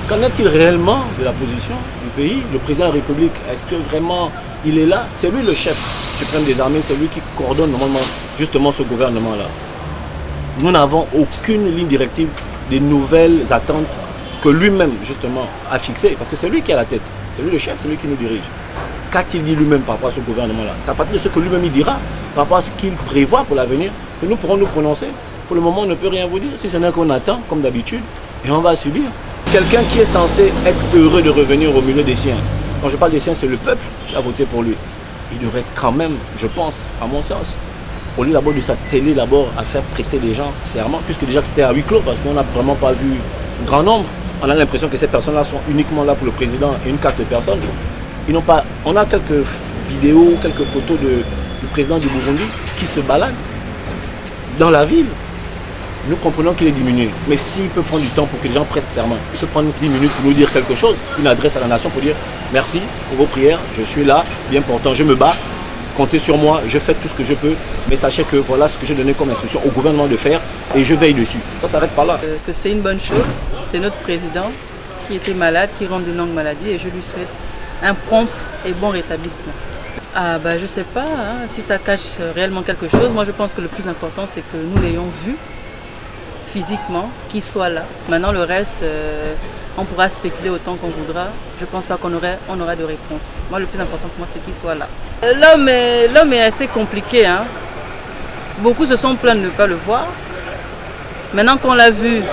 Qu'en est-il réellement de la position du pays? Le président de la République, est-ce que vraiment il est là? C'est lui le chef suprême des armées, c'est lui qui coordonne normalement justement ce gouvernement-là. Nous n'avons aucune ligne directive des nouvelles attentes que lui-même justement a fixées, parce que c'est lui qui a la tête, c'est lui le chef, c'est lui qui nous dirige. Qu'a-t-il dit lui-même par rapport à ce gouvernement-là? C'est à partir de ce que lui-même il dira, par rapport à ce qu'il prévoit pour l'avenir, que nous pourrons nous prononcer. Pour le moment, on ne peut rien vous dire, si ce n'est qu'on attend, comme d'habitude, et on va subir. Quelqu'un qui est censé être heureux de revenir au milieu des siens. Quand je parle des siens, c'est le peuple qui a voté pour lui. Il devrait quand même, je pense, à mon sens, au lieu d'abord de s'atteler d'abord à faire prêter les gens serment, puisque déjà c'était à huis clos, parce qu'on n'a vraiment pas vu grand nombre. On a l'impression que ces personnes-là sont uniquement là pour le président et une carte de personnes. Ils n'ont pas. On a quelques vidéos, quelques photos du président du Burundi qui se balade dans la ville. Nous comprenons qu'il est diminué. Mais s'il peut prendre du temps pour que les gens prêtent serment, il peut prendre 10 minutes pour nous dire quelque chose, une adresse à la nation pour dire merci pour vos prières, je suis là, bien portant, je me bats, comptez sur moi, je fais tout ce que je peux, mais sachez que voilà ce que j'ai donné comme instruction au gouvernement de faire et je veille dessus. Ça s'arrête pas là. Que c'est une bonne chose, c'est notre président qui était malade, qui rentre d'une longue maladie et je lui souhaite un prompt et bon rétablissement. Ah bah je sais pas hein, si ça cache réellement quelque chose. Moi je pense que le plus important c'est que nous l'ayons vu physiquement, qu'il soit là. Maintenant le reste, on pourra spéculer autant qu'on voudra. Je pense pas qu'on aura de réponse. Moi le plus important pour moi c'est qu'il soit là. L'homme est assez compliqué. Hein. Beaucoup se sont plaints de ne pas le voir. Maintenant qu'on l'a vu,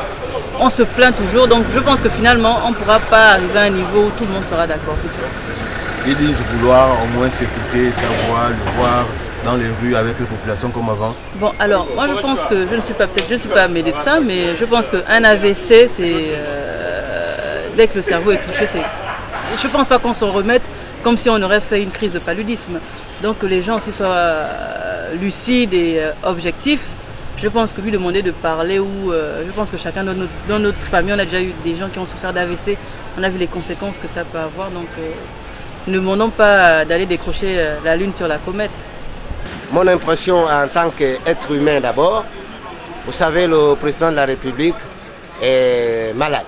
on se plaint toujours. Donc je pense que finalement on ne pourra pas arriver à un niveau où tout le monde sera d'accord. Ils disent vouloir au moins s'écouter, savoir, le voir dans les rues avec les populations comme avant. Bon, alors, moi je pense que, je ne suis pas médecin, mais je pense qu'un AVC, c'est dès que le cerveau est touché, je ne pense pas qu'on s'en remette comme si on aurait fait une crise de paludisme. Donc que les gens aussi soient lucides et objectifs. Je pense que lui demander de parler ou je pense que chacun dans notre famille, on a déjà eu des gens qui ont souffert d'AVC, on a vu les conséquences que ça peut avoir. Donc ne demandons pas d'aller décrocher la lune sur la comète. Mon impression en tant qu'être humain d'abord, vous savez, le président de la République est malade.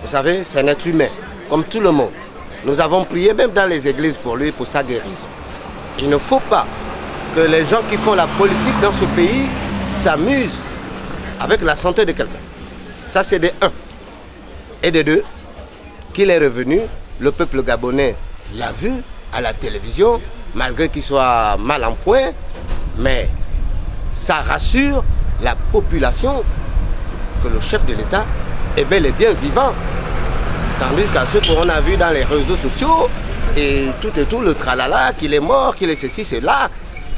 Vous savez, c'est un être humain, comme tout le monde. Nous avons prié même dans les églises pour lui, pour sa guérison. Il ne faut pas que les gens qui font la politique dans ce pays s'amusent avec la santé de quelqu'un. Ça, c'est de 1. Et de 2, qu'il est revenu, le peuple gabonais l'a vu à la télévision, malgré qu'il soit mal en point, mais ça rassure la population que le chef de l'État est bel et bien vivant. Tandis qu'à ceux qu'on a vu dans les réseaux sociaux, et tout, le tralala, qu'il est mort, qu'il est ceci, cela,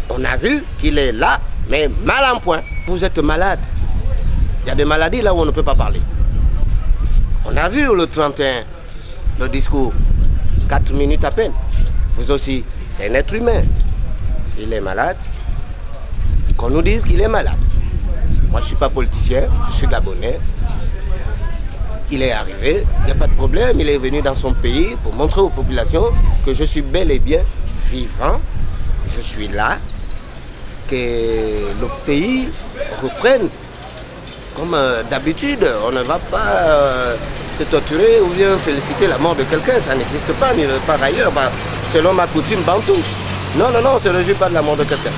on a vu qu'il est là, mais mal en point. Vous êtes malade. Il y a des maladies là où on ne peut pas parler. On a vu le 31, le discours, 4 minutes à peine. Vous aussi, c'est un être humain. S'il est malade, qu'on nous dise qu'il est malade. Moi, je ne suis pas politicien, je suis gabonais. Il est arrivé, il n'y a pas de problème, il est venu dans son pays pour montrer aux populations que je suis bel et bien vivant, je suis là, que le pays reprenne. Comme d'habitude, on ne va pas se torturer ou bien féliciter la mort de quelqu'un, ça n'existe pas, ni par ailleurs, selon ma coutume bantou. Non, je ne réjouis pas de la mort de quelqu'un.